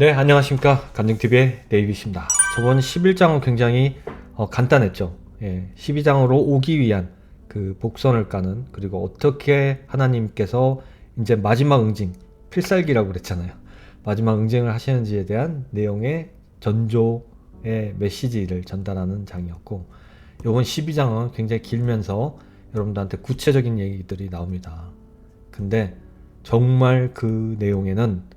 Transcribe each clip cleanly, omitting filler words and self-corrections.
네, 안녕하십니까. 간증TV의 데이빗입니다. 저번 11장은 굉장히 간단했죠. 12장으로 오기 위한 그 복선을 까는, 그리고 어떻게 하나님께서 이제 마지막 응징, 필살기라고 그랬잖아요. 마지막 응징을 하시는지에 대한 내용의 전조의 메시지를 전달하는 장이었고, 요번 12장은 굉장히 길면서 여러분들한테 구체적인 얘기들이 나옵니다. 근데 정말 그 내용에는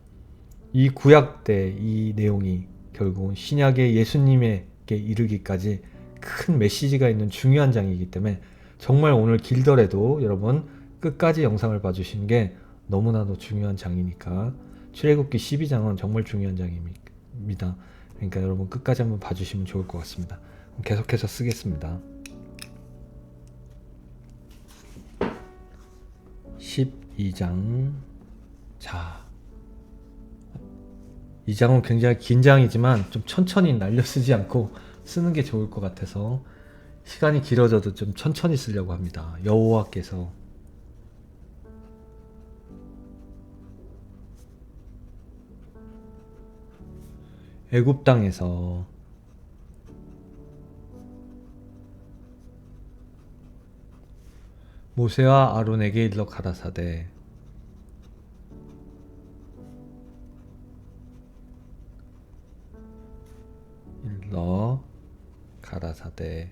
이 구약 때 이 내용이 결국은 신약의 예수님에게 이르기까지 큰 메시지가 있는 중요한 장이기 때문에 정말 오늘 길더라도 여러분 끝까지 영상을 봐주시는 게 너무나도 중요한 장이니까 출애굽기 12장은 정말 중요한 장입니다. 그러니까 여러분 끝까지 한번 봐주시면 좋을 것 같습니다. 계속해서 쓰겠습니다. 12장. 자, 이 장은 굉장히 긴 장이지만 좀 천천히 날려 쓰지 않고 쓰는 게 좋을 것 같아서 시간이 길어져도 좀 천천히 쓰려고 합니다. 여호와께서 애굽 땅에서 모세와 아론에게 일러 가라사대 일러 가라사대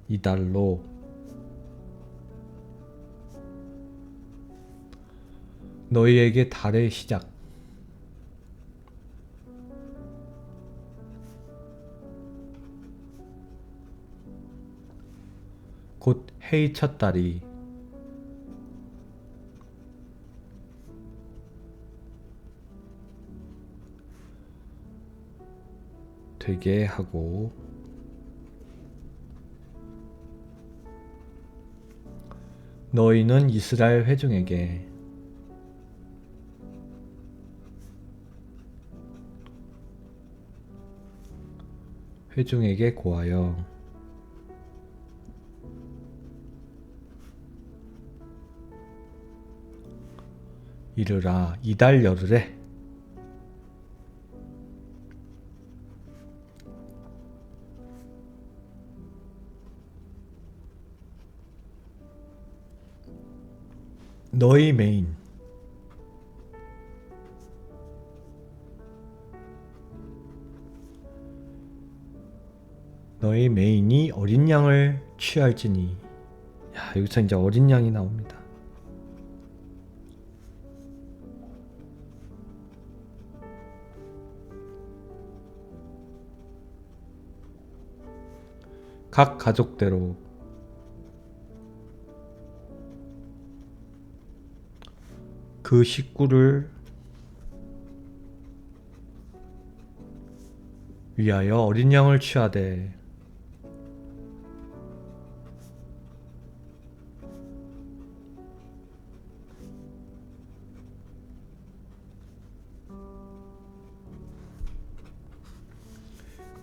이달로 너희에게 달의 시작 곧 해의 첫 달이 되게 하고 너희는 이스라엘 회중에게 고하여 이르라. 이달 열흘에 너희 메인 너희 메인이 어린 양을 취할지니. 야, 여기서 이제 어린 양이 나옵니다. 각 가족대로 그 식구를 위하여 어린 양을 취하되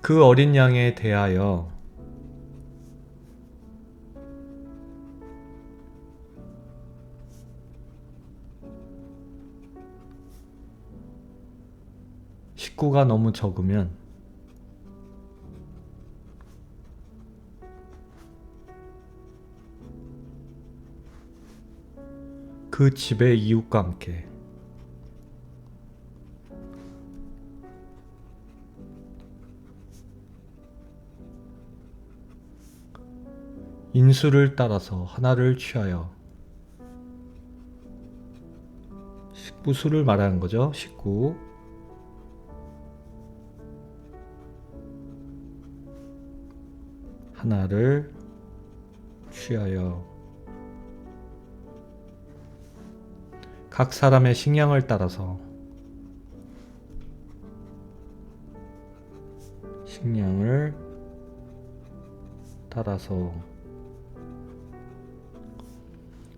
그 어린 양에 대하여 식구가 너무 적으면 그 집의 이웃과 함께 인수를 따라서 하나를 취하여 식구 수를 말하는 거죠. 식구 하나를 취하여 각 사람의 식량을 따라서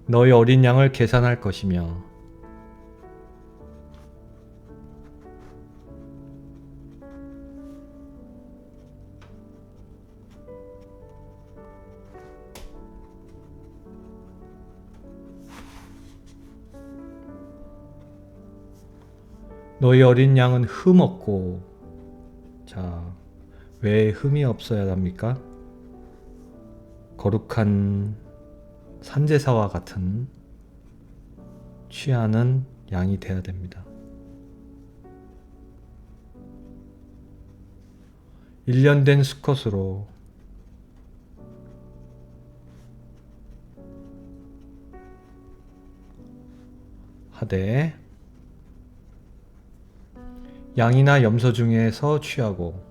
너희 어린 양을 계산할 것이며 너희 어린 양은 흠 없고. 자, 왜 흠이 없어야 합니까? 거룩한 산제사와 같은 취하는 양이 돼야 됩니다. 1년 된 수컷으로 하되 양이나 염소 중에서 취하고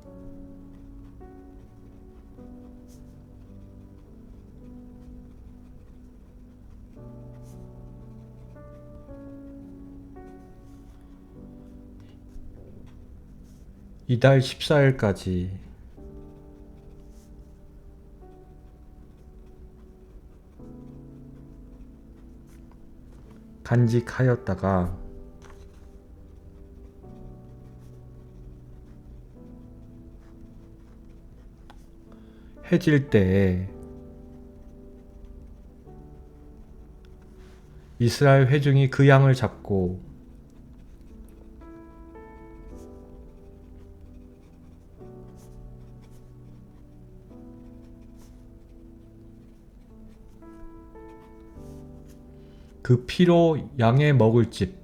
이달 14일까지 간직하였다가 해질 때에 이스라엘 회중이 그 양을 잡고 그 피로 양의 먹을 집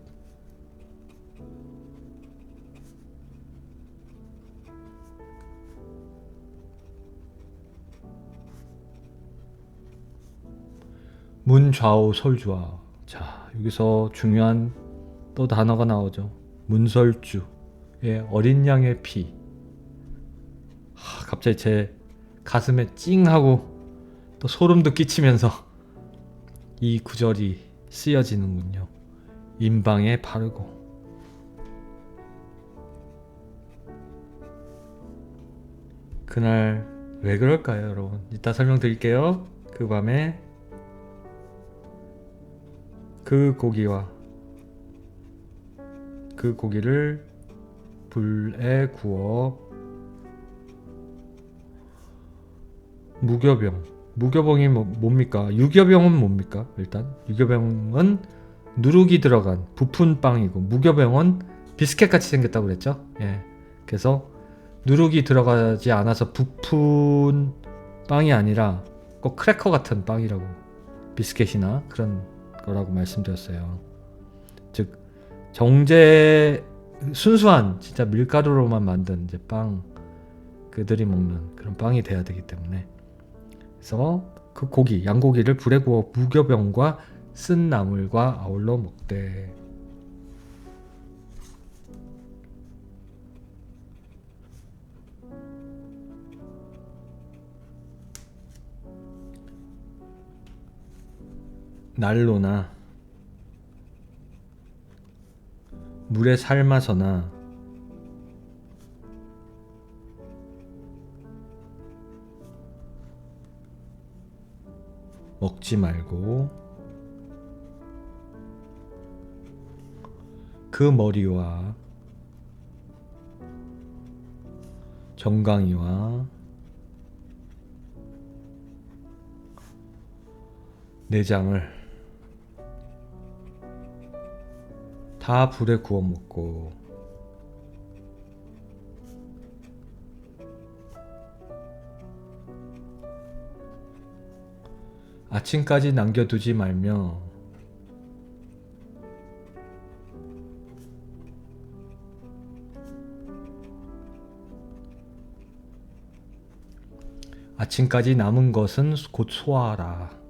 문 좌우 솔주와. 자, 여기서 중요한 또 단어가 나오죠. 문설주의 어린 양의 피. 갑자기 제 가슴에 찡하고 또 소름도 끼치면서 이 구절이 쓰여지는군요. 임방에 바르고. 그날 왜 그럴까요, 여러분? 이따 설명드릴게요. 그 밤에 그 고기를 불에 구워 무교병이 뭡니까? 유교병은 뭡니까? 일단 유교병은 누룩이 들어간 부푼 빵이고 무교병은 비스켓같이 생겼다고 그랬죠? 예. 그래서 누룩이 들어가지 않아서 부푼 빵이 아니라 꼭 크래커 같은 빵이라고, 비스켓이나 그런 거라고 말씀드렸어요. 즉 순수한 진짜 밀가루로만 만든 이제 빵, 그들이 먹는 그런 빵이 돼야 되기 때문에, 그래서 그 양고기를 불에 구워 무교병과 쓴 나물과 아울러 먹되. 난로나 물에 삶아서나 먹지 말고 그 머리와 정강이와 내장을 다 불에 구워 먹고 아침까지 남겨두지 말며 아침까지 남은 것은 곧 소화하라.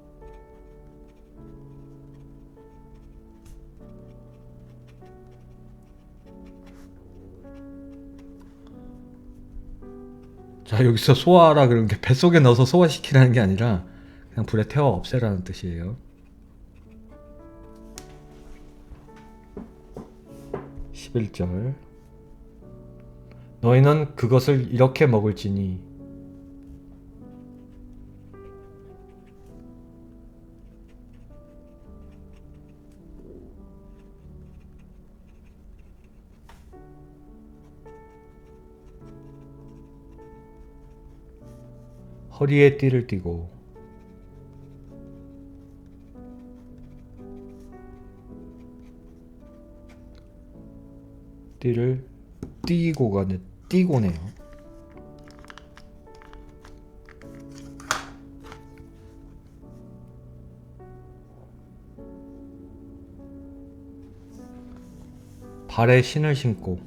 자, 여기서 소화하라 그런 게 뱃속에 넣어서 소화시키라는 게 아니라 그냥 불에 태워 없애라는 뜻이에요. 11절 너희는 그것을 이렇게 먹을지니 허리에 띠를 띠고 띠를 띠고네요. 발에 신을 신고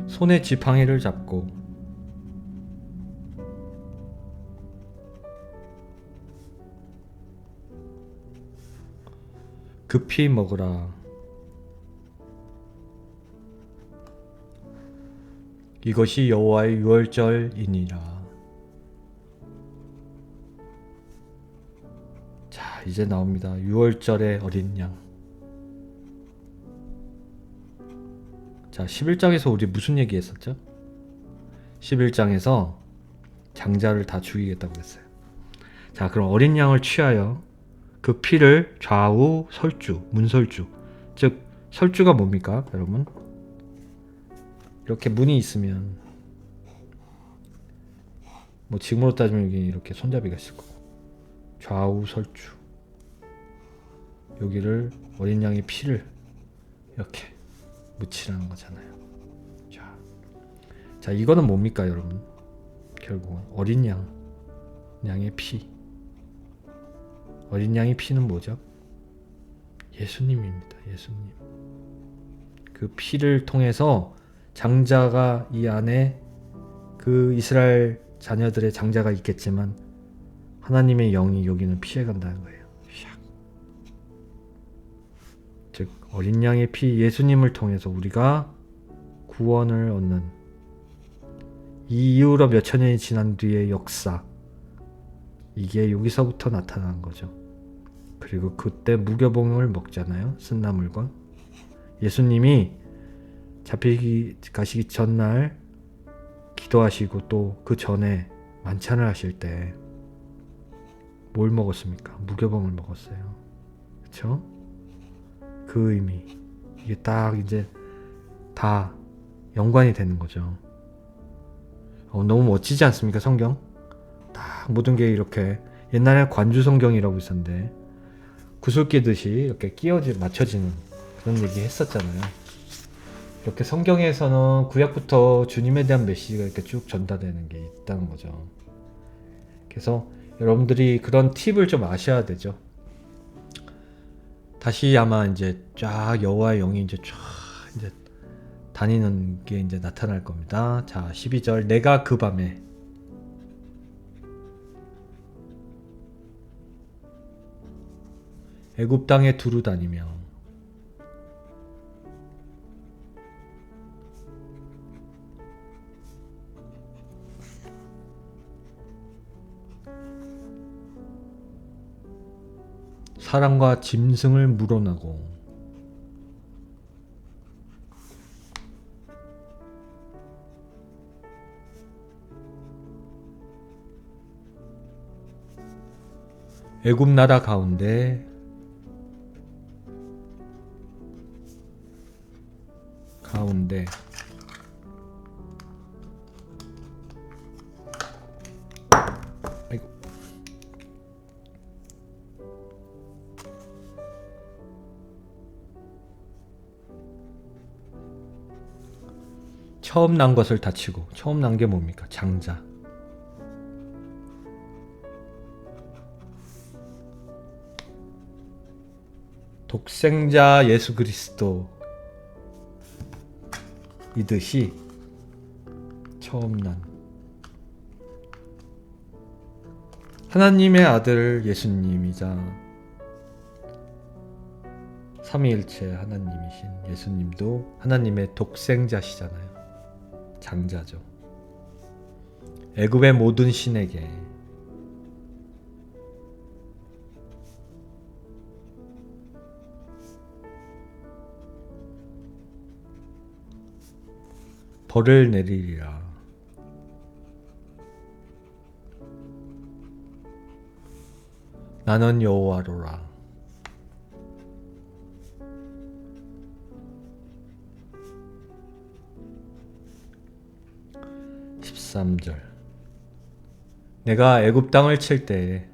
손에 지팡이를 잡고 급히 먹으라. 이것이 여호와의 유월절이니라. 자, 이제 나옵니다. 유월절의 어린 양. 자, 11장에서 우리 무슨 얘기 했었죠? 11장에서 장자를 다 죽이겠다고 했어요. 자, 그럼 어린 양을 취하여 그 피를 좌우 설주, 문설주, 즉 설주가 뭡니까, 여러분? 이렇게 문이 있으면 뭐 지금으로 따지면 여기 이렇게 손잡이가 있을 거고, 좌우 설주, 여기를 어린 양의 피를 이렇게 묻히라는 거잖아요. 자, 이거는 뭡니까, 여러분? 결국은 어린 양의 피. 어린 양의 피는 뭐죠? 예수님입니다. 예수님. 그 피를 통해서 장자가 이 안에 그 이스라엘 자녀들의 장자가 있겠지만 하나님의 영이 여기는 피해간다는 거예요. 즉 어린 양의 피, 예수님을 통해서 우리가 구원을 얻는 이 이후로 몇천 년이 지난 뒤의 역사, 이게 여기서부터 나타난 거죠. 그리고 그때 무교봉을 먹잖아요. 쓴나물과. 예수님이 잡히기 가시기 전날 기도하시고 또 그 전에 만찬을 하실 때 뭘 먹었습니까? 무교봉을 먹었어요. 그쵸? 그 의미, 이게 딱 이제 다 연관이 되는 거죠. 너무 멋지지 않습니까? 성경 딱 모든 게 이렇게, 옛날에 관주 성경이라고 있었는데 구슬 끼듯이 이렇게 맞춰지는 그런 얘기 했었잖아요. 이렇게 성경에서는 구약부터 주님에 대한 메시지가 이렇게 쭉 전달되는 게 있다는 거죠. 그래서 여러분들이 그런 팁을 좀 아셔야 되죠. 다시 아마 이제 쫙 여호와의 영이 이제 다니는 게 이제 나타날 겁니다. 자, 12절. 내가 그 밤에 애굽 땅에 두루 다니며 사람과 짐승을 물어나고 애굽 나라 가운데 아이고. 처음 난 것을 다치고, 처음 난 게 뭡니까? 장자. 독생자 예수 그리스도 이듯이 처음 난 하나님의 아들 예수님이자 삼위일체 하나님이신 예수님도 하나님의 독생자시잖아요. 장자죠. 애굽의 모든 신에게 벌을 내리리라. 나는 여호와로라. (13절) 내가 애굽 땅을 칠 때에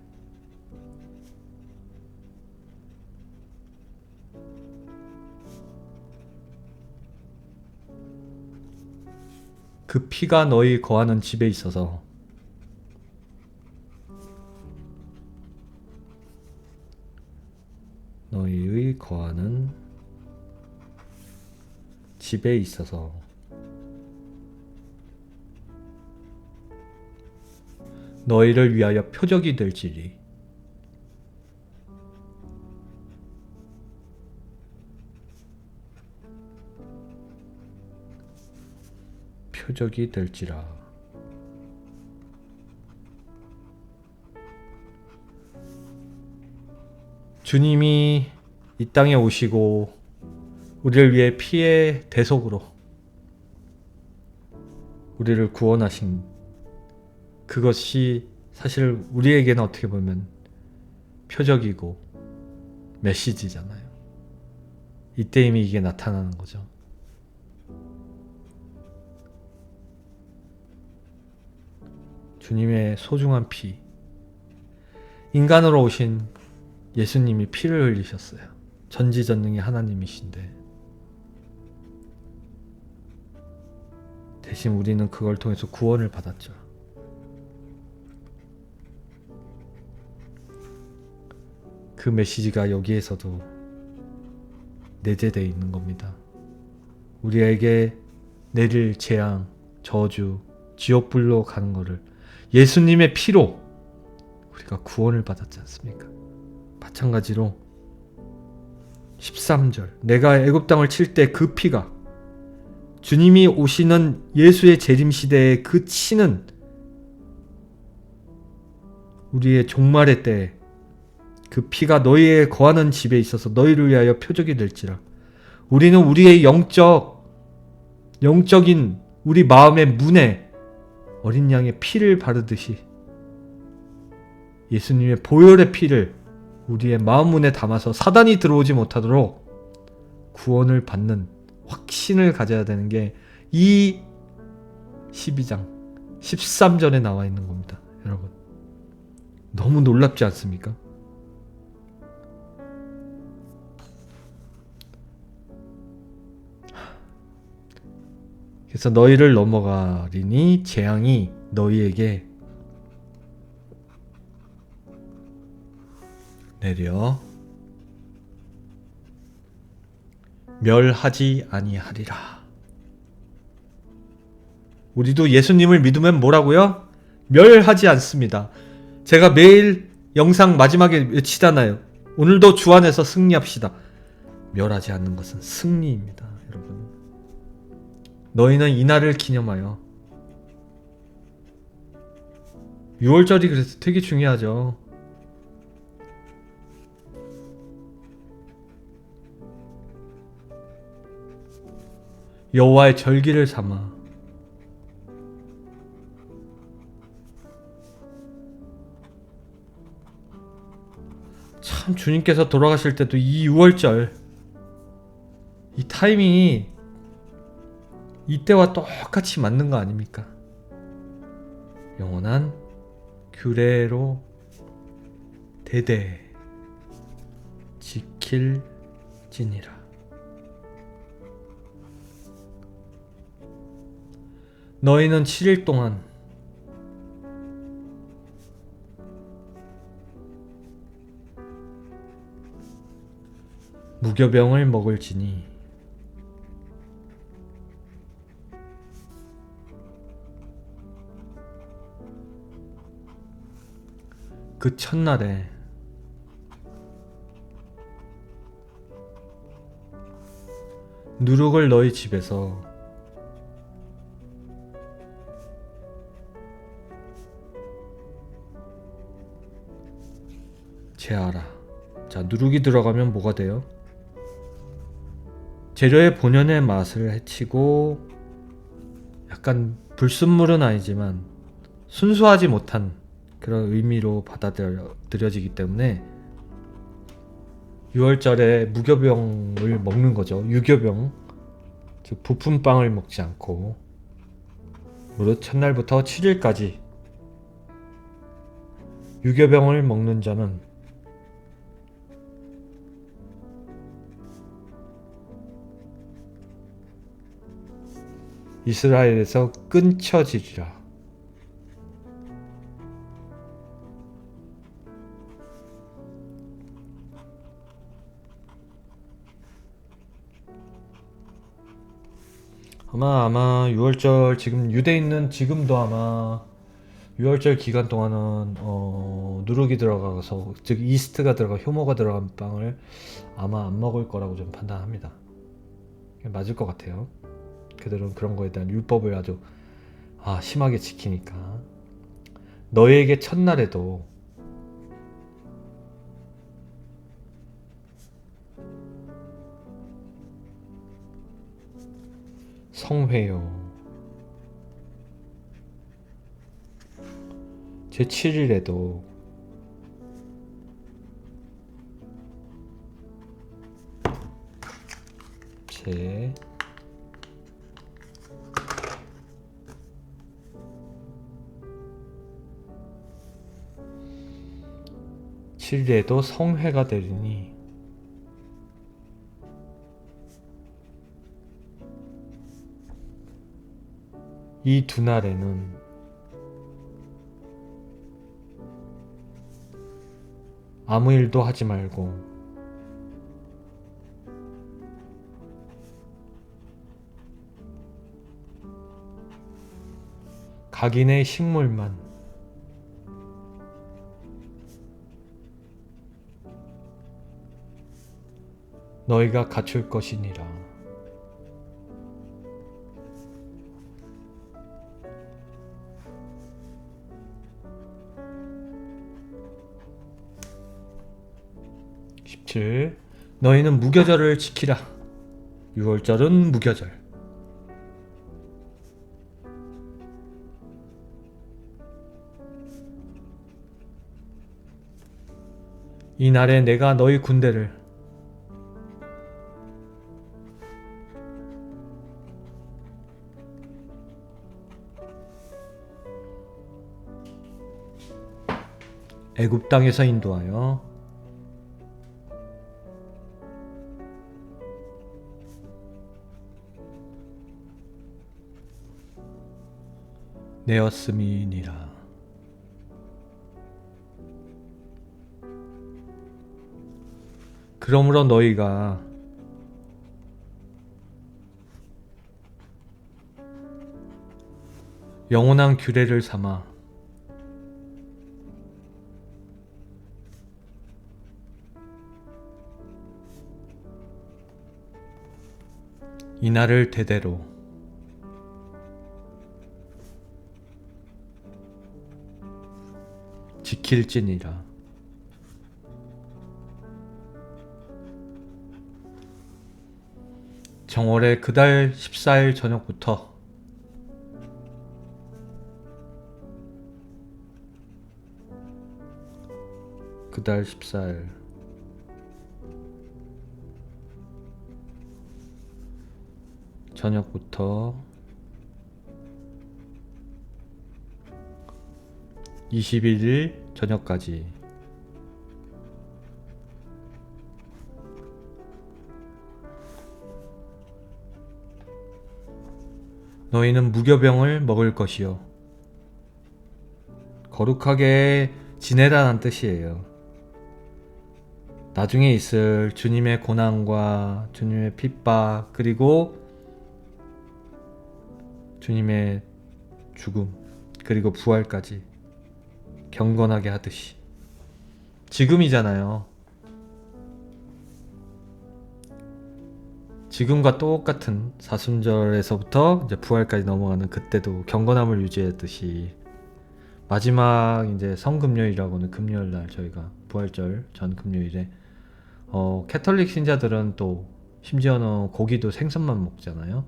그 피가 너희 거하는 집에 있어서 너희의 거하는 집에 있어서 너희를 위하여 표적이 될지니 표적이 될지라. 주님이 이 땅에 오시고 우리를 위해 피의 대속으로 우리를 구원하신 그것이 사실 우리에게는 어떻게 보면 표적이고 메시지잖아요. 이때 이미 이게 나타나는 거죠. 주님의 소중한 피, 인간으로 오신 예수님이 피를 흘리셨어요. 전지전능의 하나님이신데 대신 우리는 그걸 통해서 구원을 받았죠. 그 메시지가 여기에서도 내재되어 있는 겁니다. 우리에게 내릴 재앙, 저주, 지옥불로 가는 거를 예수님의 피로 우리가 구원을 받았지 않습니까? 마찬가지로 13절 내가 애굽 땅을 칠 때 그 피가 주님이 오시는 예수의 재림 시대의 그 치는 우리의 종말의 때에 그 피가 너희의 거하는 집에 있어서 너희를 위하여 표적이 될지라. 우리는 우리의 영적인 우리 마음의 문에 어린 양의 피를 바르듯이 예수님의 보혈의 피를 우리의 마음 문에 담아서 사단이 들어오지 못하도록 구원을 받는 확신을 가져야 되는 게 이 12장 13절에 나와 있는 겁니다. 여러분 너무 놀랍지 않습니까? 그래서 너희를 넘어가리니 재앙이 너희에게 내려 멸하지 아니하리라. 우리도 예수님을 믿으면 뭐라고요? 멸하지 않습니다. 제가 매일 영상 마지막에 외치잖아요. 오늘도 주 안에서 승리합시다. 멸하지 않는 것은 승리입니다. 여러분 너희는 이날을 기념하여 6월절이 그래서 되게 중요하죠. 여호와의 절기를 삼아 참 주님께서 돌아가실 때도 이 6월절 이 타이밍이 이때와 똑같이 맞는 거 아닙니까? 영원한 규례로 대대 지킬지니라. 너희는 7일 동안 무교병을 먹을지니 그 첫날에 누룩을 너희 집에서 제하라. 자, 누룩이 들어가면 뭐가 돼요? 재료의 본연의 맛을 해치고 약간 불순물은 아니지만 순수하지 못한 그런 의미로 받아들여지기 때문에 6월절에 무교병을 먹는 거죠. 유교병, 즉 부푼빵을 먹지 않고 무릇 첫날부터 7일까지 유교병을 먹는 자는 이스라엘에서 끊쳐지리라. 아마 6월절 지금 유대에 있는 지금도 아마 6월절 기간 동안은 누룩이 들어가서, 즉 이스트가 들어가 효모가 들어간 빵을 아마 안 먹을 거라고 좀 판단합니다. 맞을 것 같아요. 그들은 그런 거에 대한 율법을 아주 심하게 지키니까. 너희에게 첫날에도 성회요, 제7일에도 제 7일에도 성회가 되리니 이 두 날에는 아무 일도 하지 말고 각인의 식물만 너희가 갖출 것이니라. 너희는 무교절을 지키라. 6월절은 무교절. 이 날에 내가 너희 군대를 애굽 땅에서 인도하여 내었음이니라. 그러므로 너희가 영원한 규례를 삼아 이 날을 대대로 지킬지니라. 정월의 그달 14일 저녁부터 그달 14일 저녁부터 21일 저녁까지 너희는 무교병을 먹을 것이요 거룩하게 지내라는 뜻이에요. 나중에 있을 주님의 고난과 주님의 핍박 그리고 주님의 죽음 그리고 부활까지 경건하게 하듯이 지금이잖아요. 지금과 똑같은 사순절에서부터 이제 부활까지 넘어가는 그때도 경건함을 유지했듯이 마지막 이제 성금요일이라고는 금요일날 저희가 부활절 전 금요일에 캐톨릭 신자들은 또 심지어는 고기도 생선만 먹잖아요.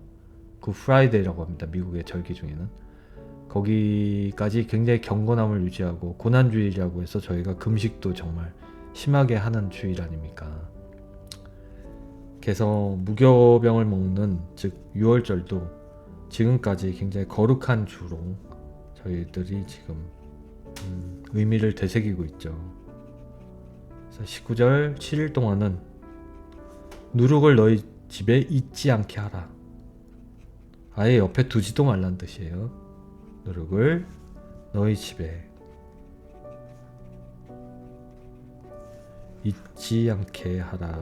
그 프라이데이라고 합니다. 미국의 절기 중에는. 거기까지 굉장히 경건함을 유지하고 고난주일이라고 해서 저희가 금식도 정말 심하게 하는 주일 아닙니까? 그래서 무교병을 먹는 즉 6월절도 지금까지 굉장히 거룩한 주로 저희들이 지금 의미를 되새기고 있죠. 그래서 19절 7일 동안은 누룩을 너희 집에 잊지 않게 하라. 아예 옆에 두지도 말란 뜻이에요. 누룩을 너희 집에 잊지 않게 하라.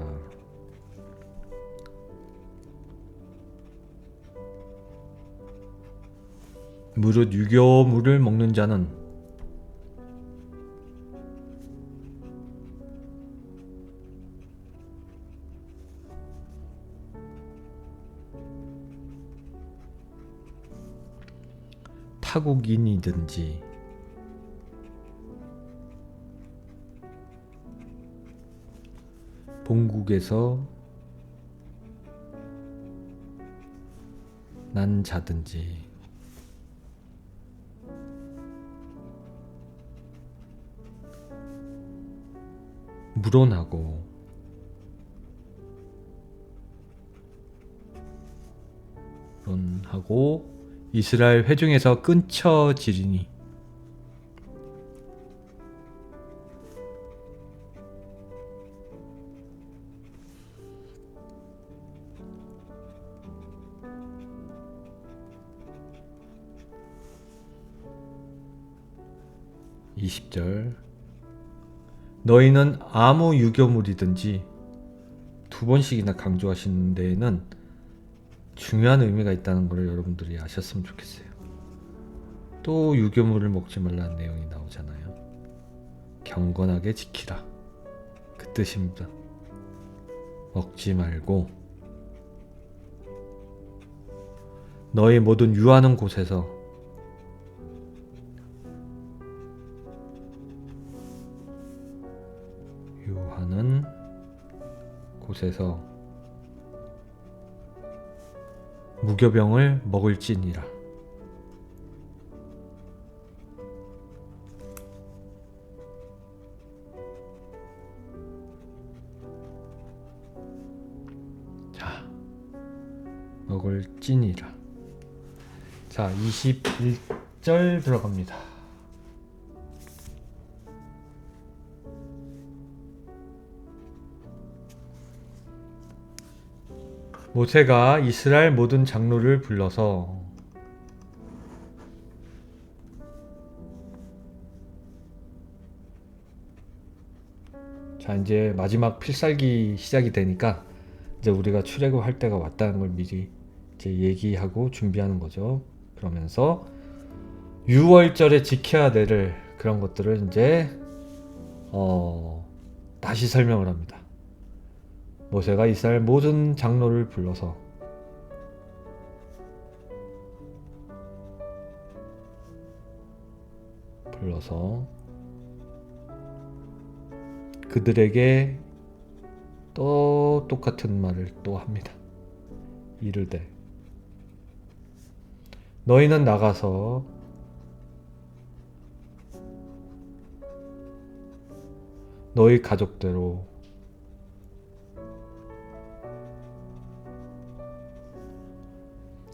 무릇 유교물을 먹는 자는 타국인이든지 본국에서 난 자든지 물어나고 하고 이스라엘 회중에서 끊쳐지리니 (20절) 너희는 아무 유교물이든지 두 번씩이나 강조하시는 데에는 중요한 의미가 있다는 걸 여러분들이 아셨으면 좋겠어요. 또 유교물을 먹지 말라는 내용이 나오잖아요. 경건하게 지키라, 그 뜻입니다. 먹지 말고 너희 모든 유하는 곳에서 무교병을 먹을지니라. 자, 먹을지니라. 자, 21절 들어갑니다. 모세가 이스라엘 모든 장로를 불러서 자, 이제 마지막 필살기 시작이 되니까 이제 우리가 출애굽할 때가 왔다는 걸 미리 이제 얘기하고 준비하는 거죠. 그러면서 유월절에 지켜야 될 그런 것들을 이제 다시 설명을 합니다. 모세가 이스라엘 모든 장로를 불러서 그들에게 또 똑같은 말을 또 합니다. 이르되 너희는 나가서 너희 가족대로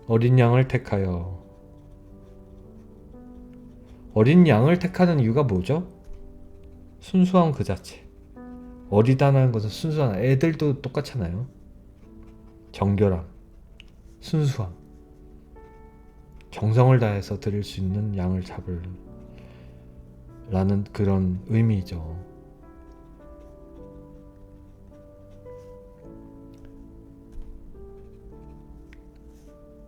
어린 양을 택하여. 어린 양을 택하는 이유가 뭐죠? 순수함 그 자체. 어리다는 것은 순수한, 애들도 똑같잖아요. 정결함, 순수함, 정성을 다해서 드릴 수 있는 양을 잡으라는 그런 의미죠.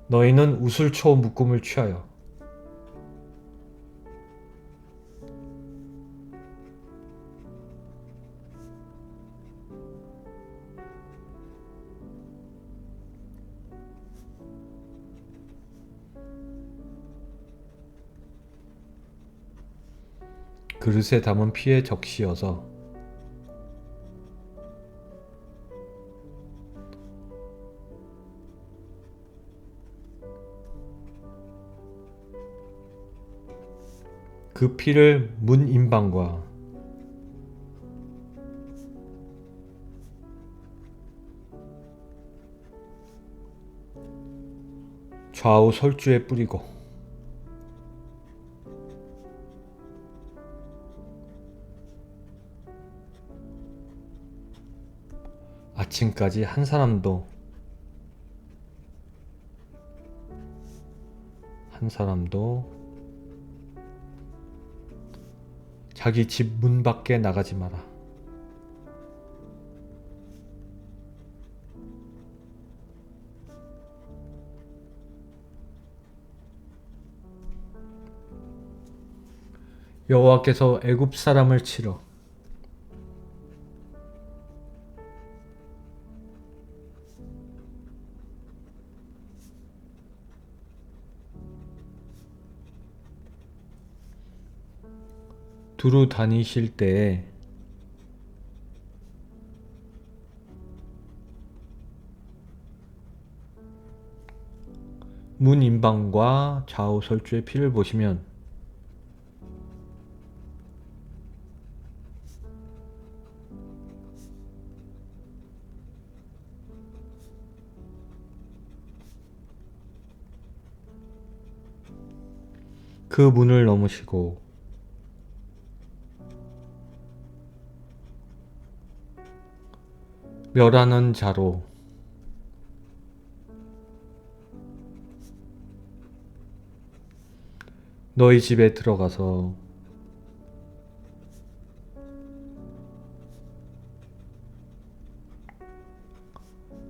너희는 우슬초 묶음을 취하여 그릇에 담은 피에 적시어서 그 피를 문 임방과 좌우 설주에 뿌리고 아침까지 한 사람도 한 사람도 자기 집 문 밖에 나가지 마라. 여호와께서 애굽 사람을 치러 두루 다니실 때에 문 인방과 좌우 설주의 피를 보시면 그 문을 넘으시고 멸하는 자로 너희 집에 들어가서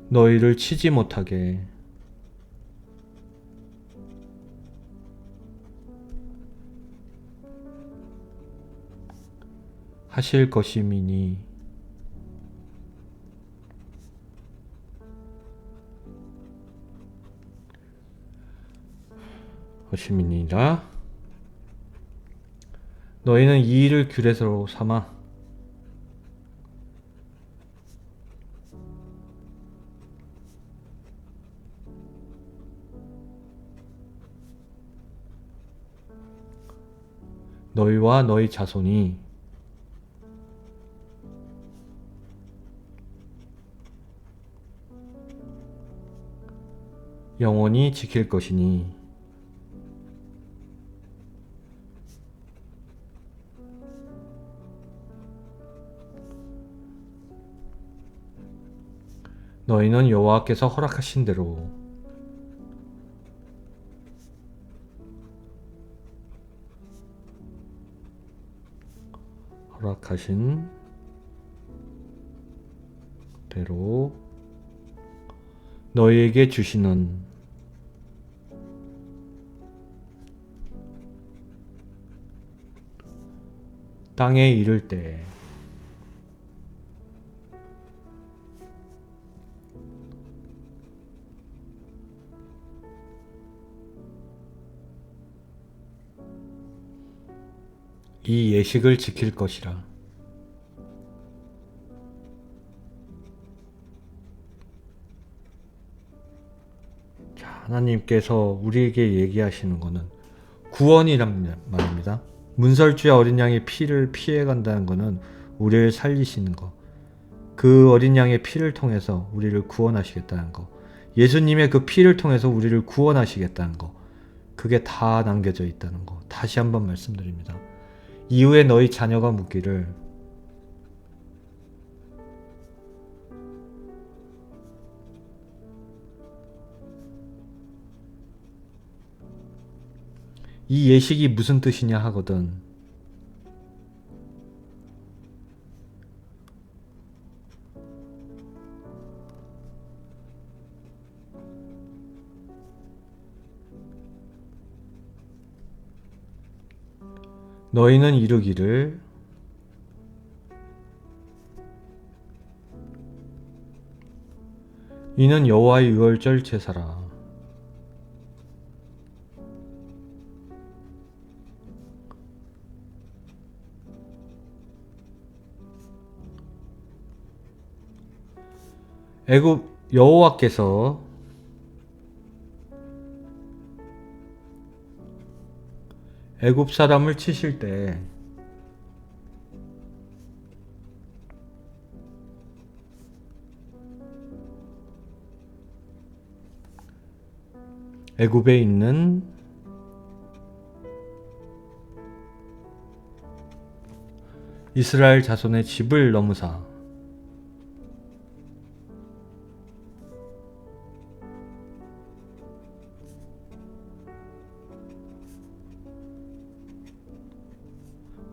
너희를 치지 못하게 하실 것임이니 것임이니라. 너희는 이 일을 규례로 삼아 너희와 너희 자손이 영원히 지킬 것이니 너희는 여호와께서 허락하신 대로 너희에게 주시는 땅에 이를 때 이 예식을 지킬 것이라. 자, 하나님께서 우리에게 얘기하시는 것은 구원이란 말입니다. 문설주의 어린 양의 피를 피해 간다는 것은 우리를 살리시는 것. 그 어린 양의 피를 통해서 우리를 구원하시겠다는 것. 예수님의 그 피를 통해서 우리를 구원하시겠다는 것. 그게 다 남겨져 있다는 것. 다시 한번 말씀드립니다. 이후에 너희 자녀가 묻기를 이 예식이 무슨 뜻이냐 하거든. 너희는 이르기를 이는 여호와의 유월절 제사라. 애굽 여호와께서 애굽 사람을 치실 때 애굽에 있는 이스라엘 자손의 집을 넘으사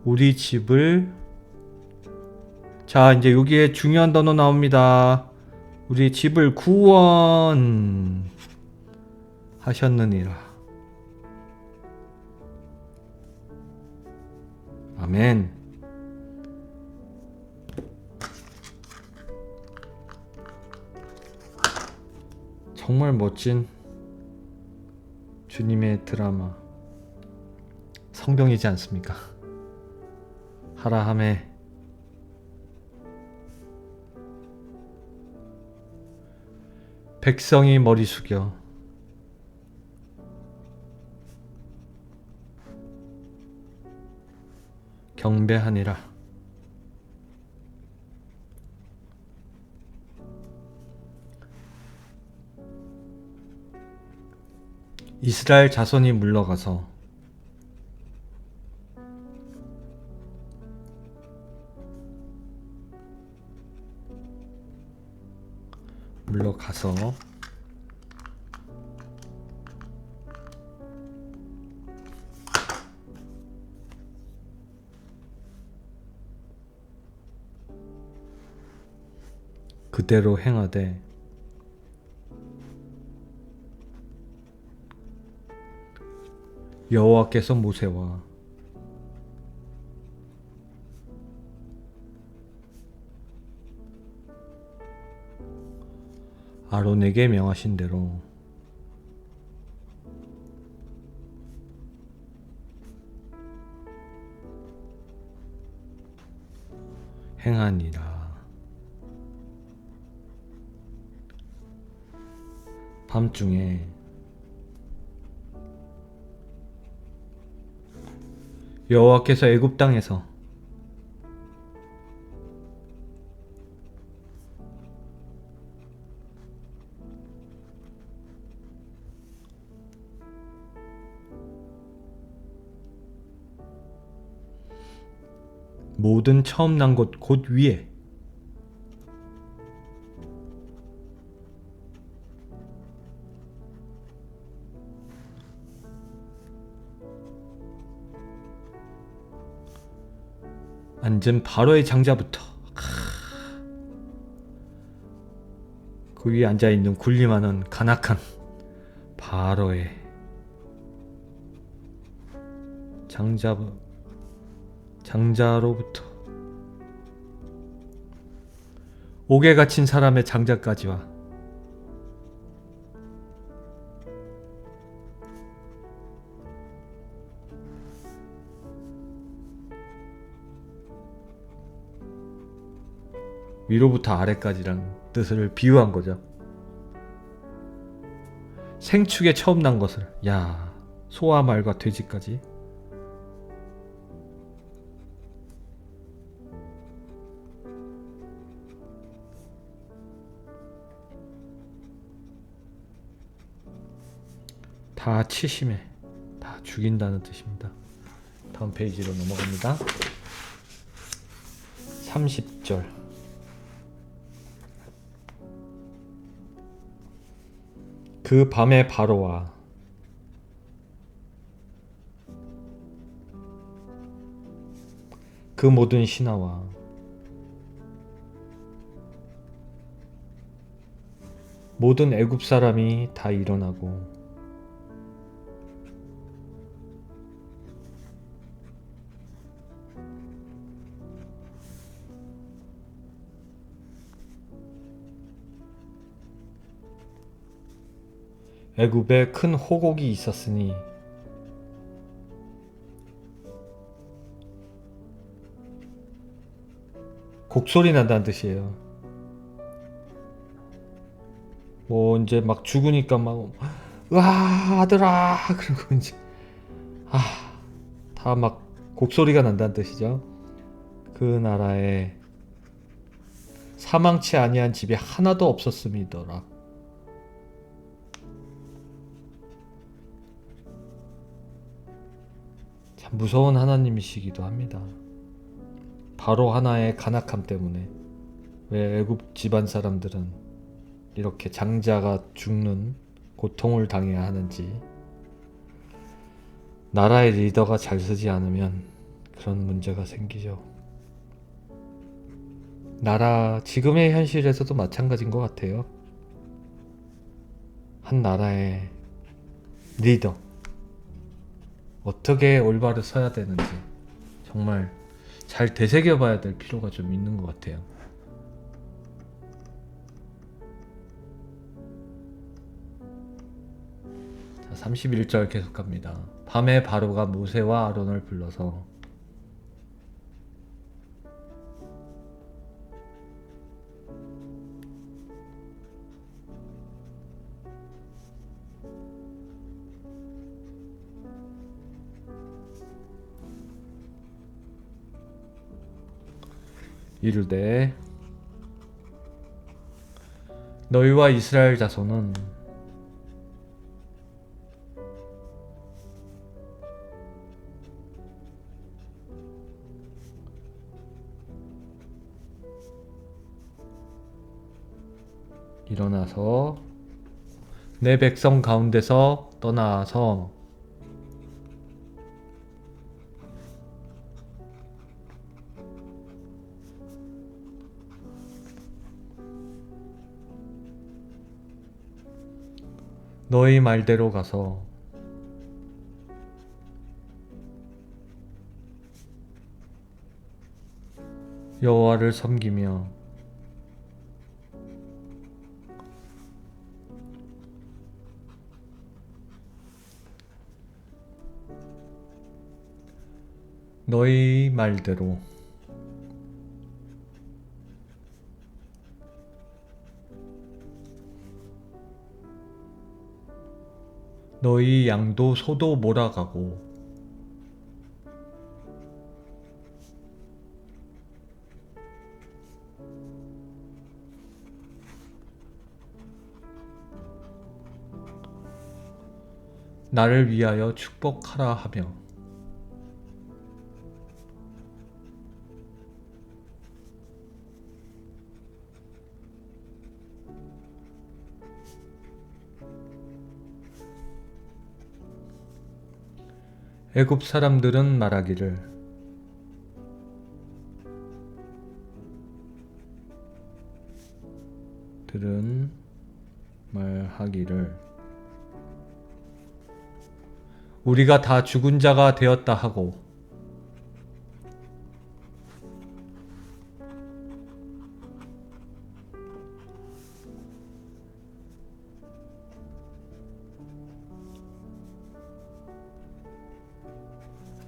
우리 집을, 자, 이제 여기에 중요한 단어 나옵니다. 우리 집을 구원하셨느니라. 아멘. 정말 멋진 주님의 드라마 성경이지 않습니까? 하라함에 백성이 머리 숙여 경배하니라. 이스라엘 자손이 물러가서 그대로 행하되 여호와께서 모세와 아론에게 명하신 대로 행하니라. 밤중에 여호와께서 애굽 땅에서 모든 처음 난 것 곧 위에 앉은 바로의 장자부터 그 위에 앉아있는 군림하는 간악한 바로의 장자로부터 옥에 갇힌 사람의 장자까지와 위로부터 아래까지란 뜻을 비유한 거죠. 생축에 처음 난 것을, 야, 소와 말과 돼지까지 다 치심해, 다 죽인다는 뜻입니다. 다음 페이지로 넘어갑니다. 30절. 그 밤에 바로와 그 모든 신하와 모든 애굽 사람이 다 일어나고 애굽에 큰 호곡이 있었으니 곡소리 난다는 뜻이에요. 뭐 이제 막 죽으니까 막 으아 아들아 그러고 이제 다 막 곡소리가 난다는 뜻이죠. 그 나라에 사망치 아니한 집이 하나도 없었음이더라. 참 무서운 하나님이시기도 합니다. 바로 하나의 간악함 때문에 왜 애굽 집안 사람들은 이렇게 장자가 죽는 고통을 당해야 하는지, 나라의 리더가 잘 서지 않으면 그런 문제가 생기죠. 지금의 현실에서도 마찬가지인 것 같아요. 한 나라의 리더, 어떻게 올바로 서야 되는지 정말 잘 되새겨봐야 될 필요가 좀 있는 것 같아요. 자, 31절 계속 갑니다. 밤에 바로가 모세와 아론을 불러서 이르되 너희와 이스라엘 자손은 일어나서 내 백성 가운데서 떠나서 너희 말대로 가서 여호와를 섬기며 너희 말대로 너희 양도 소도 몰아가고 나를 위하여 축복하라 하며 애굽 사람들은 말하기를 들은 말하기를 우리가 다 죽은 자가 되었다 하고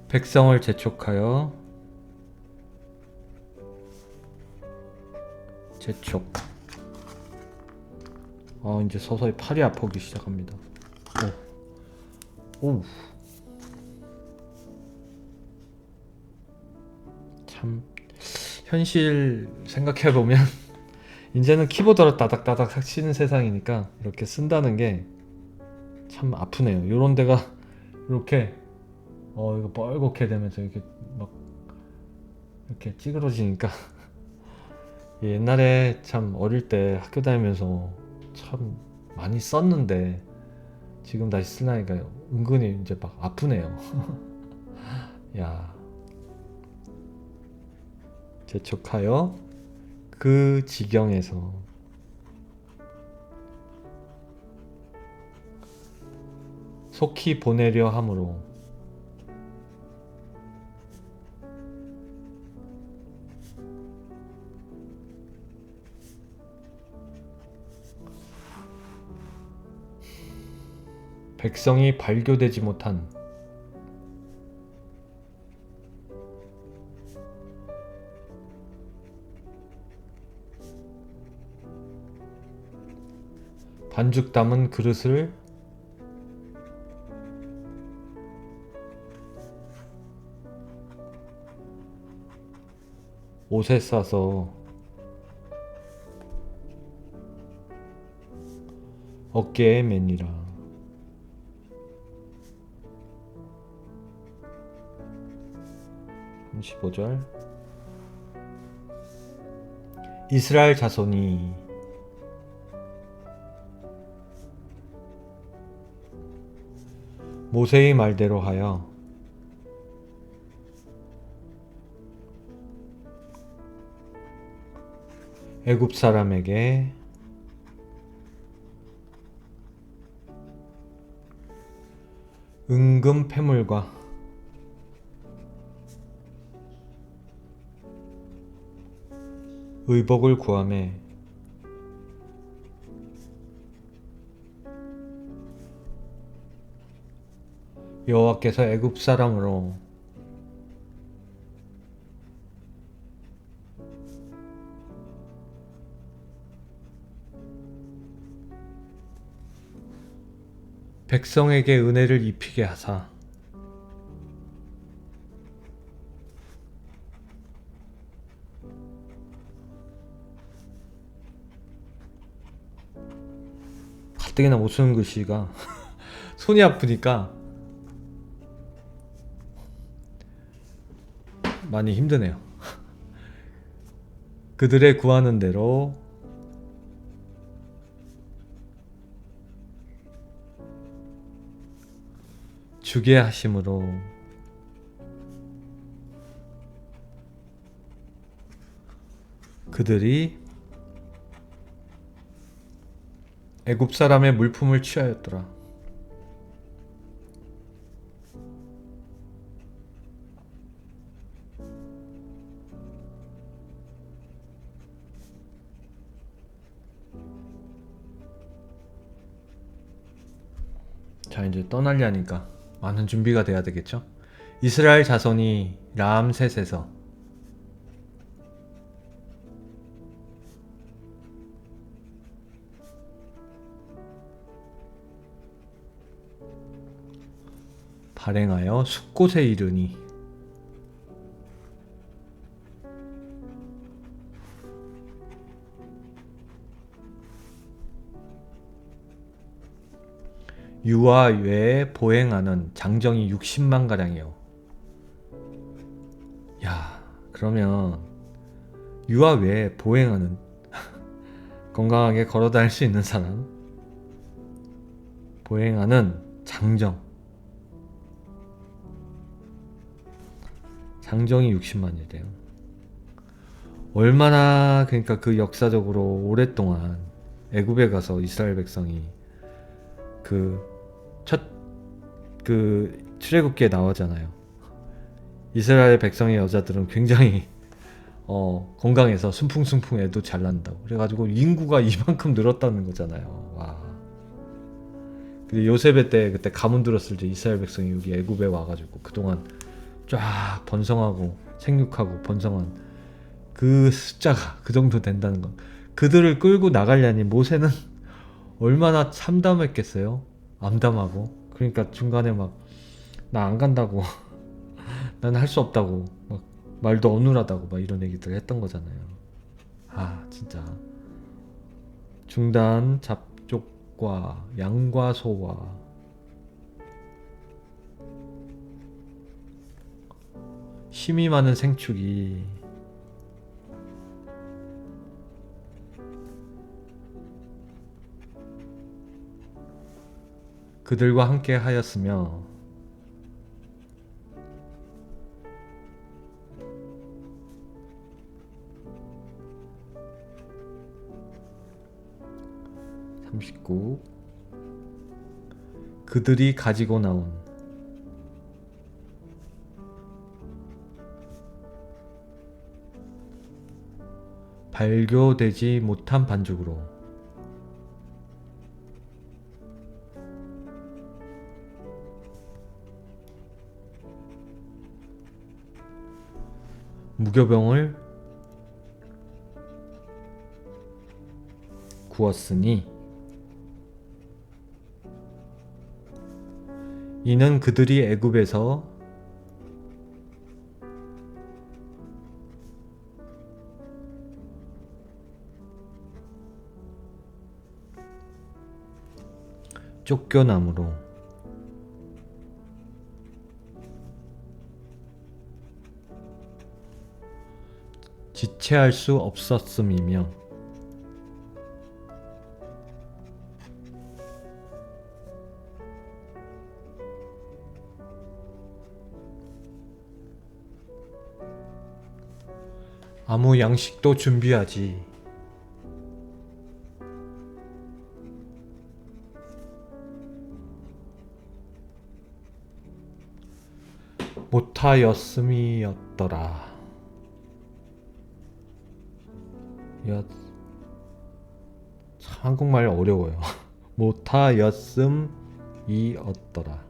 백성을 재촉하여 이제 서서히 팔이 아프기 시작합니다. 오. 참 현실 생각해보면 이제는 키보드로 따닥따닥 치는 세상이니까 이렇게 쓴다는 게 참 아프네요. 요런 데가 이렇게 이거 뻘겋게 되면서 이렇게 막 이렇게 찌그러지니까 옛날에 참 어릴 때 학교 다니면서 참 많이 썼는데 지금 다시 쓰려니까 은근히 이제 막 아프네요. 야, 재촉하여 그 지경에서 속히 보내려 함으로 백성이 발교되지 못한 반죽 담은 그릇을 옷에 싸서 어깨에 매니라. 15절 이스라엘 자손이 모세의 말대로 하여 애굽 사람에게 은금 패물과 의복을 구하매 여호와께서 애굽 사람으로 백성에게 은혜를 입히게 하사 가뜩이나 못 쓰는 글씨가 손이 아프니까 많이 힘드네요. 그들의 구하는 대로 주게 하심으로 그들이 애굽 사람의 물품을 취하였더라. 자, 이제 떠나려니까 많은 준비가 돼야 되겠죠? 이스라엘 자손이 람셋에서 발행하여 숫곳에 이르니 유아 외에 보행하는 장정이 60만 가량이요. 야, 그러면 유아 외에 보행하는 건강하게 걸어 다닐 수 있는 사람, 보행하는 장정이 60만이래요. 얼마나 그러니까 그 역사적으로 오랫동안 애굽에 가서 이스라엘 백성이 그 출애굽기에 나오잖아요. 이스라엘 백성의 여자들은 굉장히 건강해서 순풍순풍 애도 잘 난다고. 그래가지고 인구가 이만큼 늘었다는 거잖아요. 와. 근데 요셉의 때 그때 가문 들었을 때 이스라엘 백성이 여기 애굽에 와가지고 그동안 쫙 번성하고 생육하고 번성한 그 숫자가 그 정도 된다는 거. 그들을 끌고 나가려니 모세는 얼마나 참담했겠어요. 암담하고. 그러니까 중간에 막 나 안 간다고 난 할 수 없다고 막 말도 어눌하다고 막 이런 얘기들 했던 거잖아요. 아 진짜 중단 잡족과 양과 소와 힘이 많은 생축이 그들과 함께 하였으며 그들이 가지고 나온 발교되지 못한 반죽으로 무교병을 구웠으니 이는 그들이 애굽에서 쫓겨남으로 지체할 수 없었음이며 아무 양식도 준비하지 못하였음이었더라. 참 한국말 어려워요. 못하였음이었더라.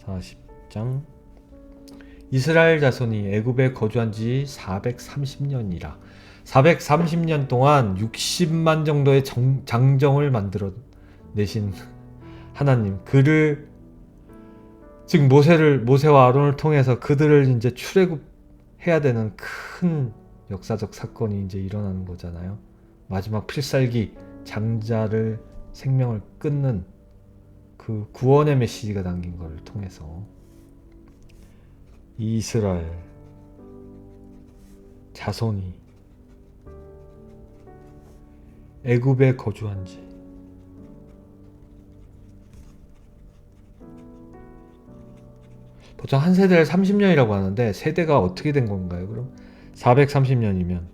40장. 이스라엘 자손이 애굽에 거주한 지 430년이라. 430년 동안 60만 정도의 장정을 만들어 내신 하나님, 즉 모세와 아론을 통해서 그들을 이제 출애굽해야 되는 큰 역사적 사건이 이제 일어나는 거잖아요. 마지막 필살기 장자를 생명을 끊는 그 구원의 메시지가 담긴 것을 통해서 이스라엘 자손이 애굽에 거주한 지 보통 한 세대를 30년이라고 하는데 세대가 어떻게 된 건가요? 그럼 430년이면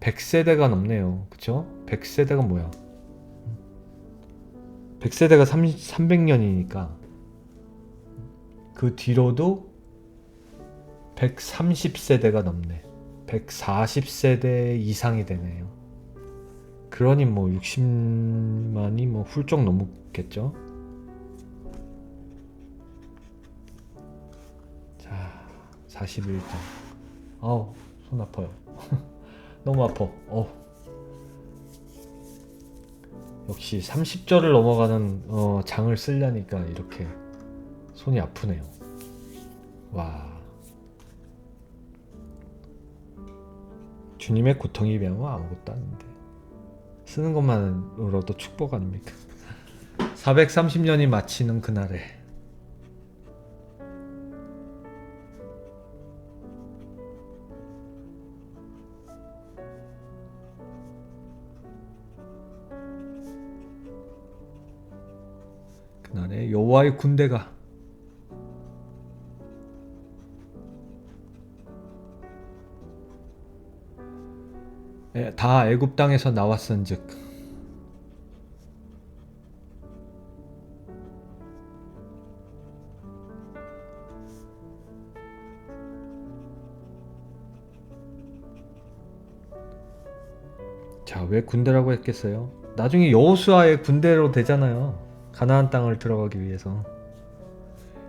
100세대가 넘네요. 그쵸? 100세대가 뭐야? 100세대가 300년이니까 그 뒤로도 130세대가 넘네. 140세대 이상이 되네요. 그러니 뭐 60만이 뭐 훌쩍 넘겠죠? 자, 41장. 아우, 손 아파요. 너무 아파. 역시 30절을 넘어가는 장을 쓰려니까 이렇게 손이 아프네요. 와. 주님의 고통이 비하면 아무것도 아닌데 쓰는 것만으로도 축복 아닙니까? 430년이 마치는 그날에 여호와의 군대가 다 애굽 땅에서 나왔은즉 자, 왜 군대라고 했겠어요? 나중에 여호수아의 군대로 되잖아요. 가나안 땅을 들어가기 위해서.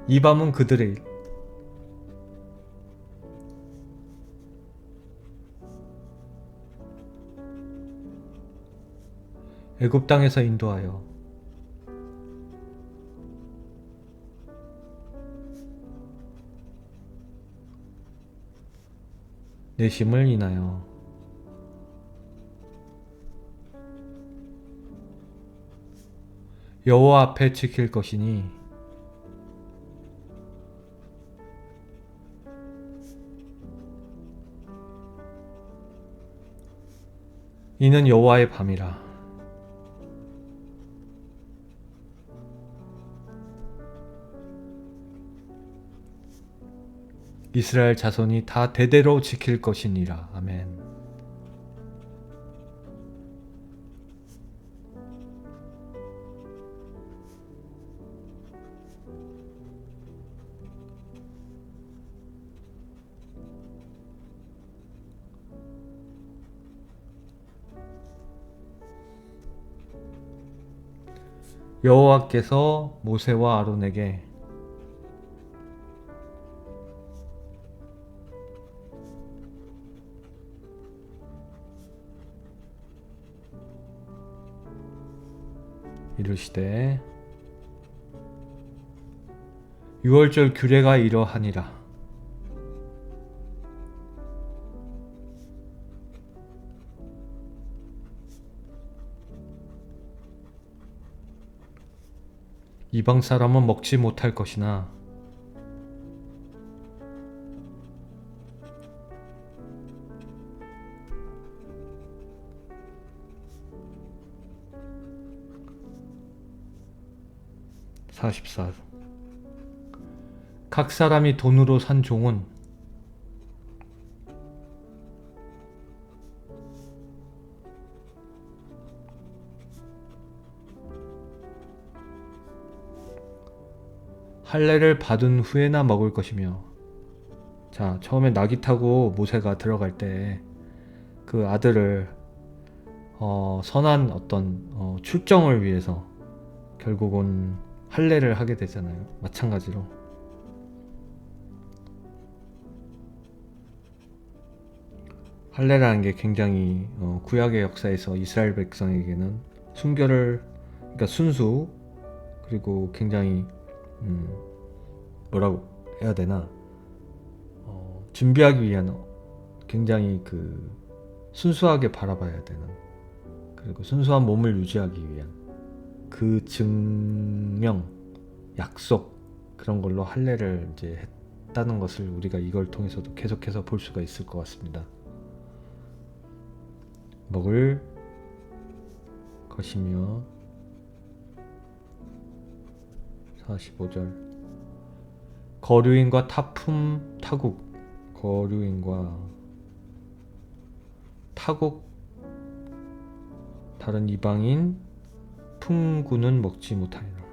이 밤은 그들의 애굽 땅에서 인도하여 내심을 인하여 여호와 앞에 지킬 것이니 이는 여호와의 밤이라. 이스라엘 자손이 다 대대로 지킬 것이니라. 아멘. 여호와께서 모세와 아론에게 이르시되 유월절 규례가 이러하니라. 이방 사람은 먹지 못할 것이나 각 사람이 돈으로 산 종은 할례를 받은 후에나 먹을 것이며. 자, 처음에 나귀 타고 모세가 들어갈 때 그 아들을 선한 어떤 출정을 위해서 결국은 할례를 하게 되잖아요. 마찬가지로 할례라는 게 굉장히 구약의 역사에서 이스라엘 백성에게는 순결을, 그러니까 순수, 그리고 굉장히 뭐라고 해야 되나, 준비하기 위한 굉장히 그 순수하게 바라봐야 되는, 그리고 순수한 몸을 유지하기 위한 그 증명, 약속, 그런 걸로 할례를 이제 했다는 것을 우리가 이걸 통해서도 계속해서 볼 수가 있을 것 같습니다. 먹을 것이며. 45절 거류인과 타품 타국, 거류인과 타국, 다른 이방인 풍구는 먹지 못하리라.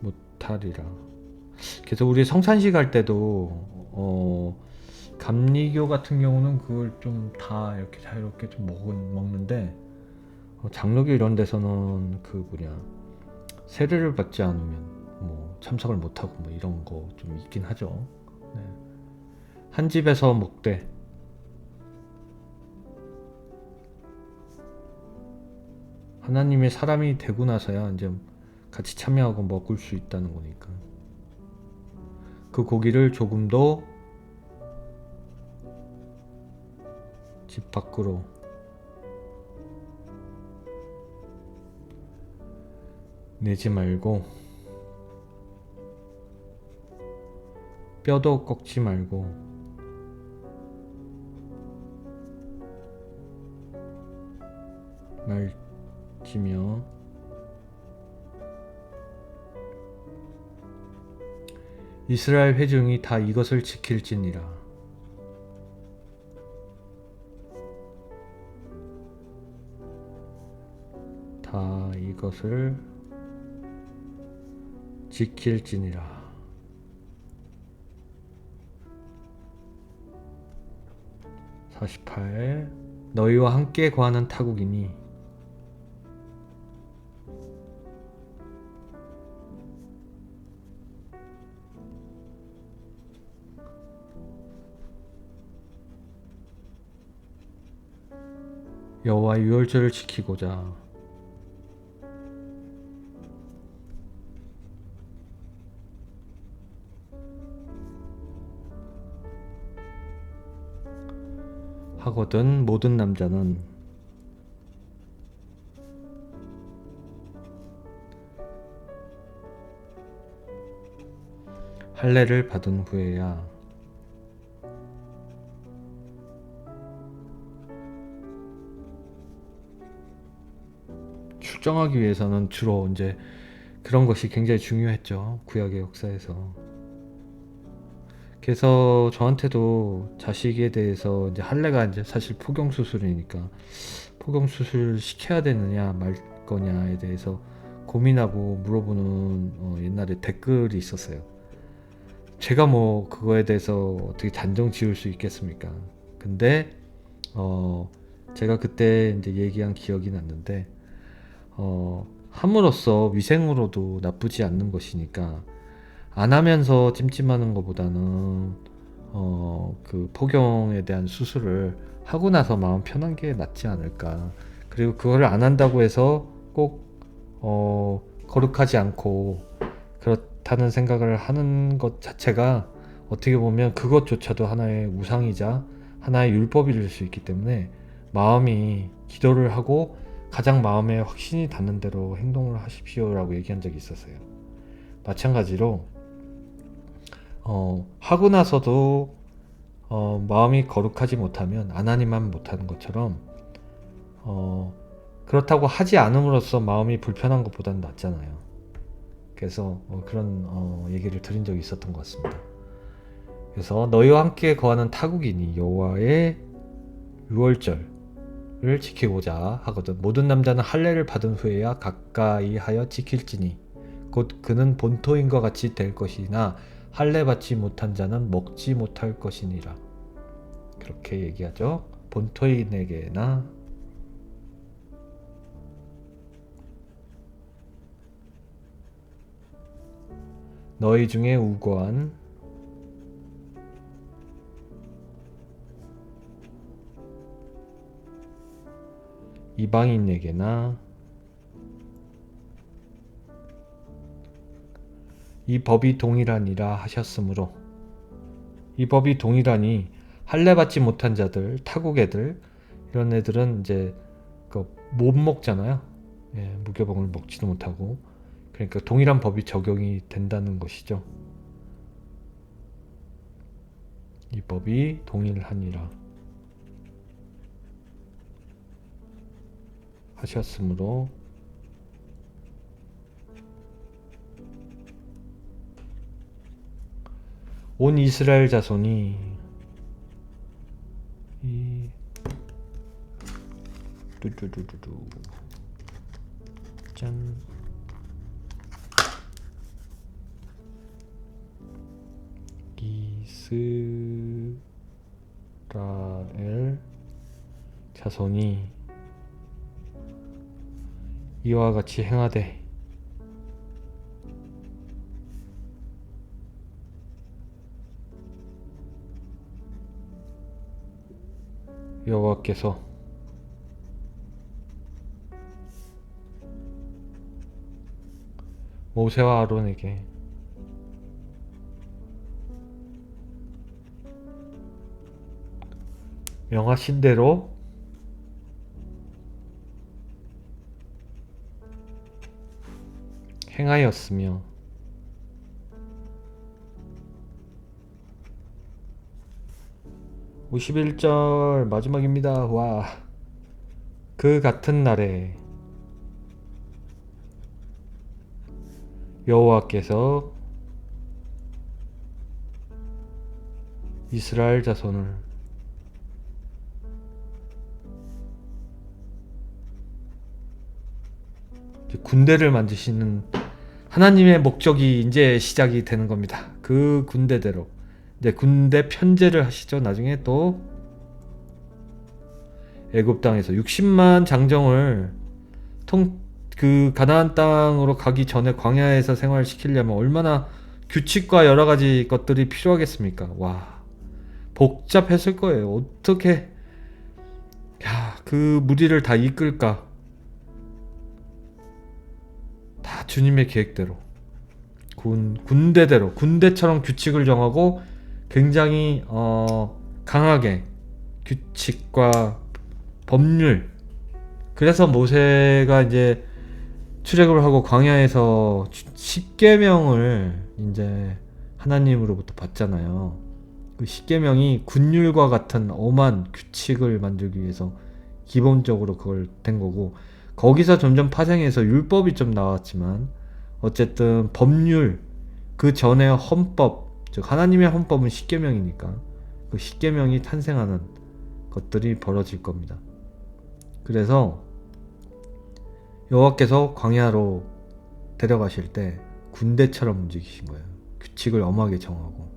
못하리라. 그래서 우리 성찬식 할 때도 감리교 같은 경우는 그걸 좀 다 이렇게 자유롭게 좀 먹는데, 장로교 이런 데서는 그 세례를 받지 않으면 뭐 참석을 못하고 뭐 이런 거 좀 있긴 하죠. 네. 한 집에서 먹되 하나님의 사람이 되고 나서야 이제 같이 참여하고 먹을 수 있다는 거니까. 그 고기를 조금도 집 밖으로 내지 말고, 뼈도 꺾지 말고, 말지며 이스라엘 회중이 다 이것을 지킬지니라. 다 이것을 지킬지니라. 48 너희와 함께 거하는 타국이니 여호와 유월절을 지키고자 하거든 모든 남자는 할례를 받은 후에야 출정하기 위해서는 주로 이제 그런 것이 굉장히 중요했죠. 구약의 역사에서. 그래서 저한테도 자식에 대해서 이제 할례가 이제 사실 포경 수술이니까 포경 수술 시켜야 되느냐 말 거냐에 대해서 고민하고 물어보는 옛날에 댓글이 있었어요. 제가 뭐 그거에 대해서 어떻게 단정 지을 수 있겠습니까? 근데 제가 그때 이제 얘기한 기억이 났는데 함으로써 위생으로도 나쁘지 않는 것이니까 안 하면서 찜찜하는 것보다는 그 포경에 대한 수술을 하고 나서 마음 편한 게 낫지 않을까. 그리고 그거를 안 한다고 해서 꼭 거룩하지 않고 그렇다는 생각을 하는 것 자체가 어떻게 보면 그것조차도 하나의 우상이자 하나의 율법일 수 있기 때문에 마음이 기도를 하고 가장 마음에 확신이 닿는 대로 행동을 하십시오 라고 얘기한 적이 있었어요. 마찬가지로 하고 나서도 마음이 거룩하지 못하면 안 하니만 못하는 것처럼 그렇다고 하지 않음으로써 마음이 불편한 것보다는 낫잖아요. 그래서 그런 얘기를 드린 적이 있었던 것 같습니다. 그래서 너희와 함께 거하는 타국이니 여호와의 유월절 지키고자 하거든. 모든 남자는 할례를 받은 후에야 가까이 하여 지킬지니 곧 그는 본토인과 같이 될 것이나 할례 받지 못한 자는 먹지 못할 것이니라. 그렇게 얘기하죠. 본토인에게나 너희 중에 우고한 이방인에게나 이 법이 동일하니라 하셨으므로, 이 법이 동일하니 할례 받지 못한 자들, 타국 애들, 이런 애들은 이제 못 먹잖아요. 예, 무교병을 먹지도 못하고, 그러니까 동일한 법이 적용이 된다는 것이죠. 이 법이 동일하니라 하셨으므로 온 이스라엘 자손이 이 뚜뚜뚜뚜뚜 짠 이스라엘 자손이 이와 같이 행하되 여호와께서 모세와 아론에게 명하신 대로 행하였으며 (51절) 마지막입니다. 와, 그 같은 날에 여호와께서 이스라엘 자손을 군대를 만드시는 하나님의 목적이 이제 시작이 되는 겁니다. 그 군대대로 이제 군대 편제를 하시죠. 나중에 또 애굽 땅에서 60만 장정을 그 가나안 땅으로 가기 전에 광야에서 생활시키려면 얼마나 규칙과 여러 가지 것들이 필요하겠습니까? 와, 복잡했을 거예요. 어떻게 그 무리를 다 이끌까? 다 주님의 계획대로 군대대로 군대처럼 규칙을 정하고 굉장히 강하게 규칙과 법률. 그래서 모세가 이제 출애굽을 하고 광야에서 10계명을 이제 하나님으로부터 받잖아요. 그 10계명이 군율과 같은 엄한 규칙을 만들기 위해서 기본적으로 그걸 된 거고, 거기서 점점 파생해서 율법이 좀 나왔지만 어쨌든 법률, 그 전에 헌법, 즉 하나님의 헌법은 10계명이니까 그 10계명이 탄생하는 것들이 벌어질 겁니다. 그래서 여호와께서 광야로 데려가실 때 군대처럼 움직이신 거예요. 규칙을 엄하게 정하고.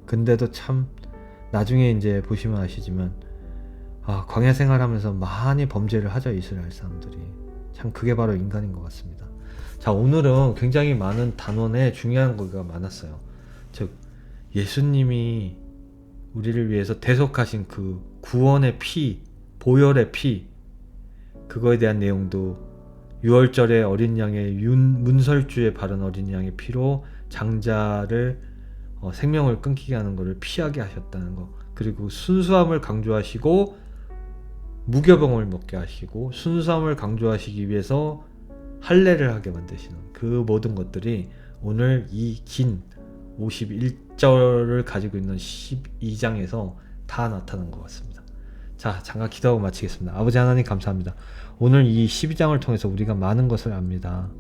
근데도 참 나중에 이제 보시면 아시지만 광야 생활하면서 많이 범죄를 하죠. 이스라엘 사람들이. 참 그게 바로 인간인 것 같습니다. 자, 오늘은 굉장히 많은 단원에 중요한 거가 많았어요. 즉 예수님이 우리를 위해서 대속하신 그 구원의 피, 보혈의 피, 그거에 대한 내용도 6월절에 어린 양의 문설주에 바른 어린 양의 피로 장자를 생명을 끊기게 하는 것을 피하게 하셨다는 거, 그리고 순수함을 강조하시고 무교병을 먹게 하시고 순수함을 강조하시기 위해서 할례를 하게 만드시는 그 모든 것들이 오늘 이 긴 51절을 가지고 있는 12장에서 다 나타난 것 같습니다. 자, 잠깐 기도하고 마치겠습니다. 아버지 하나님 감사합니다. 오늘 이 12장을 통해서 우리가 많은 것을 압니다.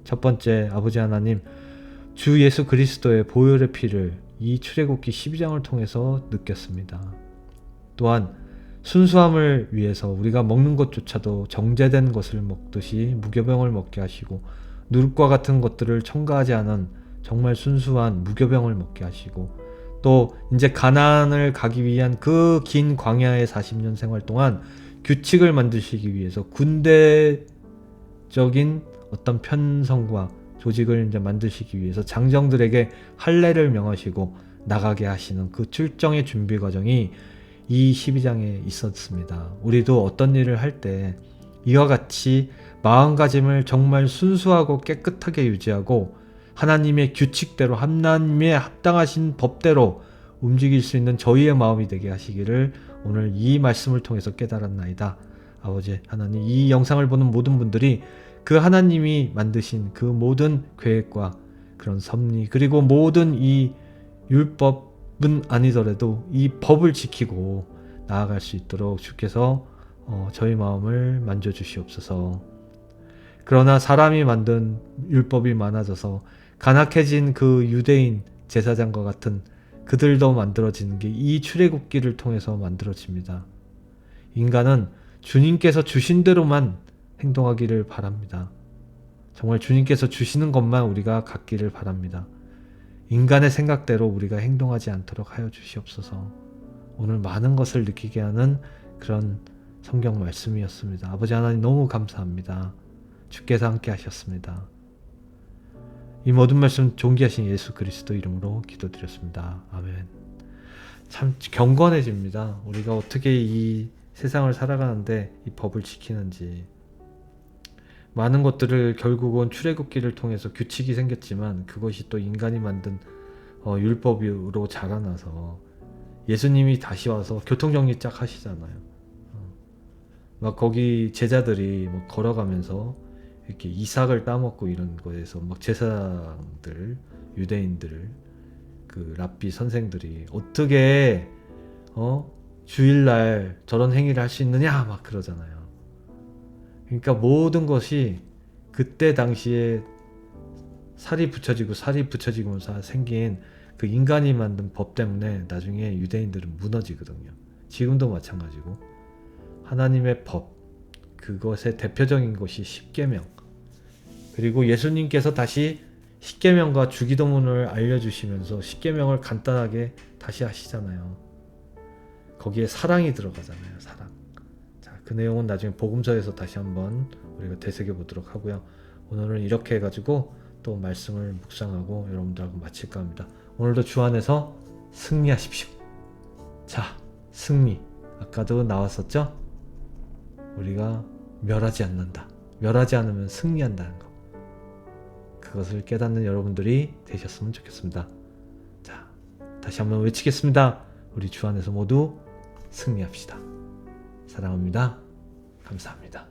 첫 번째, 아버지 하나님, 주 예수 그리스도의 보혈의 피를 이 출애굽기 12장을 통해서 느꼈습니다. 또한 순수함을 위해서 우리가 먹는 것조차도 정제된 것을 먹듯이 무교병을 먹게 하시고 누룩과 같은 것들을 첨가하지 않은 정말 순수한 무교병을 먹게 하시고 또 이제 가나안을 가기 위한 그 긴 광야의 40년 생활 동안 규칙을 만드시기 위해서 군대적인 어떤 편성과 조직을 이제 만드시기 위해서 장정들에게 할례를 명하시고 나가게 하시는 그 출정의 준비 과정이 이 12장에 있었습니다. 우리도 어떤 일을 할 때 이와 같이 마음가짐을 정말 순수하고 깨끗하게 유지하고 하나님의 규칙대로 하나님의 합당하신 법대로 움직일 수 있는 저희의 마음이 되게 하시기를 오늘 이 말씀을 통해서 깨달았나이다. 아버지 하나님, 이 영상을 보는 모든 분들이 그 하나님이 만드신 그 모든 계획과 그런 섭리 그리고 모든 이 율법은 아니더라도 이 법을 지키고 나아갈 수 있도록 주께서 저희 마음을 만져주시옵소서. 그러나 사람이 만든 율법이 많아져서 간악해진 그 유대인 제사장과 같은 그들도 만들어지는 게 이 출애굽기를 통해서 만들어집니다. 인간은 주님께서 주신 대로만 행동하기를 바랍니다. 정말 주님께서 주시는 것만 우리가 갖기를 바랍니다. 인간의 생각대로 우리가 행동하지 않도록 하여 주시옵소서. 오늘 많은 것을 느끼게 하는 그런 성경 말씀이었습니다. 아버지 하나님 너무 감사합니다. 주께서 함께 하셨습니다. 이 모든 말씀 존귀하신 예수 그리스도 이름으로 기도드렸습니다. 아멘. 참 경건해집니다. 우리가 어떻게 이 세상을 살아가는데 이 법을 지키는지. 많은 것들을 결국은 출애굽기를 통해서 규칙이 생겼지만 그것이 또 인간이 만든 율법으로 자라나서 예수님이 다시 와서 교통정리 쫙 하시잖아요. 막 거기 제자들이 막 걸어가면서 이렇게 이삭을 따먹고 이런 거에서 막 제사장들, 유대인들, 그 랍비 선생들이 어떻게 주일날 저런 행위를 할 수 있느냐 막 그러잖아요. 그러니까 모든 것이 그때 당시에 살이 붙여지면서 생긴 그 인간이 만든 법 때문에 나중에 유대인들은 무너지거든요. 지금도 마찬가지고 하나님의 법, 그것의 대표적인 것이 십계명. 그리고 예수님께서 다시 십계명과 주기도문을 알려주시면서 십계명을 간단하게 다시 하시잖아요. 거기에 사랑이 들어가잖아요. 사랑. 자, 그 내용은 나중에 복음서에서 다시 한번 우리가 되새겨 보도록 하고요. 오늘은 이렇게 해가지고 또 말씀을 묵상하고 여러분들하고 마칠까 합니다. 오늘도 주 안에서 승리하십시오. 자, 승리. 아까도 나왔었죠? 우리가 멸하지 않는다. 멸하지 않으면 승리한다는 거. 그것을 깨닫는 여러분들이 되셨으면 좋겠습니다. 자, 다시 한번 외치겠습니다. 우리 주 안에서 모두 승리합시다. 사랑합니다. 감사합니다.